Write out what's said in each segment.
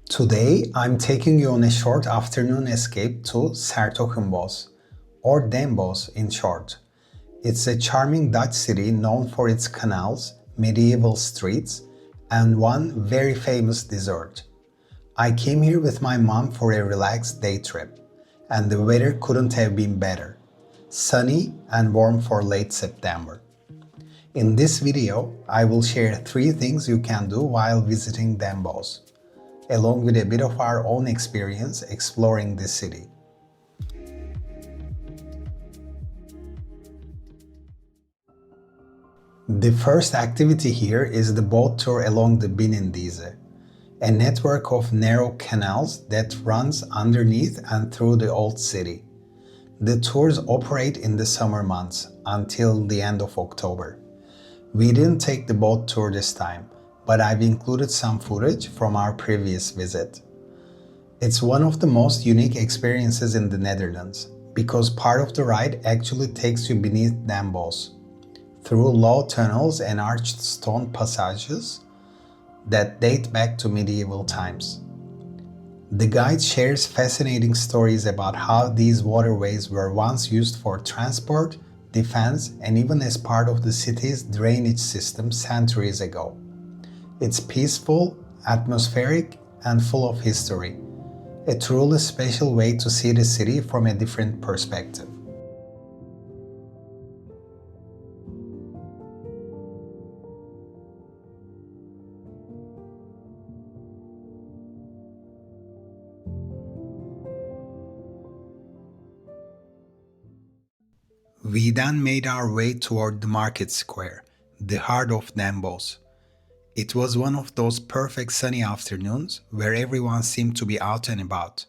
Today, I'm taking you on a short afternoon escape to s-Hertogenbosch, or Den Bosch in short. It's a charming Dutch city known for its canals, medieval streets, and one very famous dessert. I came here with my mom for a relaxed day trip, and the weather couldn't have been better. Sunny and warm for late September. In this video, I will share 3 things you can do while visiting Den Bosch, along with a bit of our own experience exploring this city. The first activity here is the boat tour along the Binnendieze, a network of narrow canals that runs underneath and through the old city. The tours operate in the summer months until the end of October. We didn't take the boat tour this time, but I've included some footage from our previous visit. It's one of the most unique experiences in the Netherlands, because part of the ride actually takes you beneath Den Bosch, through low tunnels and arched stone passages that date back to medieval times. The guide shares fascinating stories about how these waterways were once used for transport, defense, and even as part of the city's drainage system centuries ago. It's peaceful, atmospheric, and full of history. A truly special way to see the city from a different perspective. We then made our way toward the market square, the heart of Den Bosch. It was one of those perfect sunny afternoons where everyone seemed to be out and about.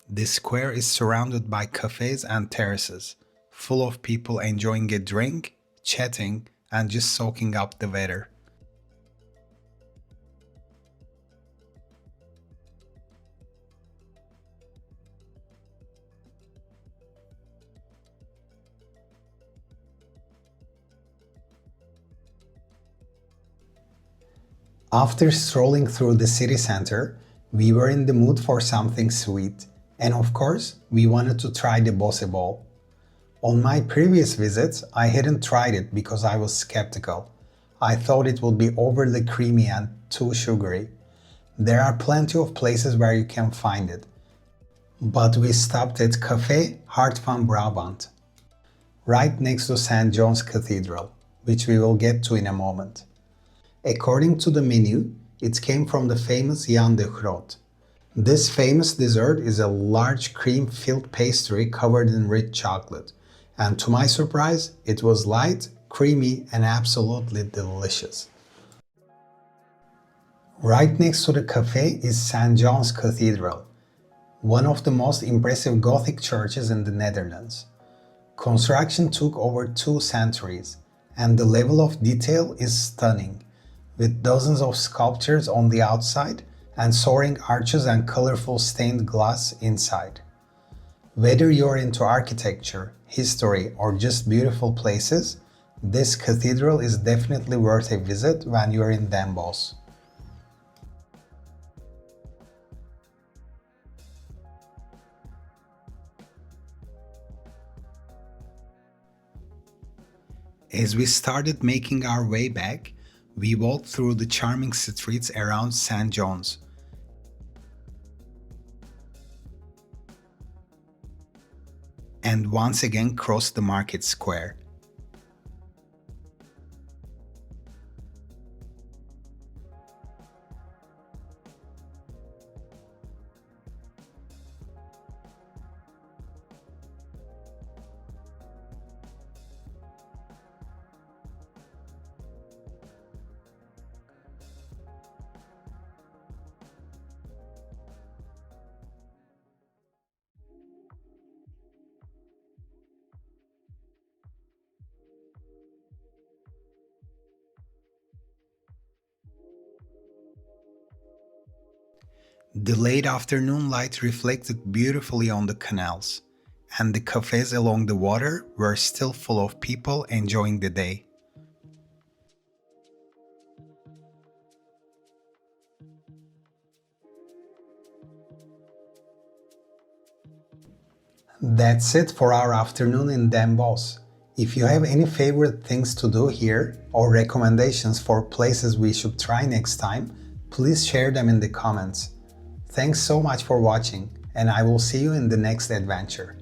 The square is surrounded by cafés and terraces, full of people enjoying a drink, chatting, and just soaking up the weather. After strolling through the city center, we were in the mood for something sweet, and of course, we wanted to try the Bossche Bol. On my previous visits, I hadn't tried it because I was skeptical. I thought it would be overly creamy and too sugary. There are plenty of places where you can find it, but we stopped at Café Hart van Brabant, right next to St. John's Cathedral, which we will get to in a moment. According to the menu, it came from the famous Jan de Groot. This famous dessert is a large cream-filled pastry covered in rich chocolate, and to my surprise, it was light, creamy, and absolutely delicious. Right next to the cafe is St. John's Cathedral, one of the most impressive Gothic churches in the Netherlands. Construction took over 2 centuries, and the level of detail is stunning, with dozens of sculptures on the outside and soaring arches and colorful stained glass inside. Whether you're into architecture, history, or just beautiful places, this cathedral is definitely worth a visit when you're in Den Bosch. As we started making our way back, we walked through the charming streets around St. John's. And once again crossed the market square. The late afternoon light reflected beautifully on the canals, and the cafes along the water were still full of people enjoying the day. That's it for our afternoon in Den Bosch. If you have any favorite things to do here or recommendations for places we should try next time, please share them in the comments. Thanks so much for watching, and I will see you in the next adventure.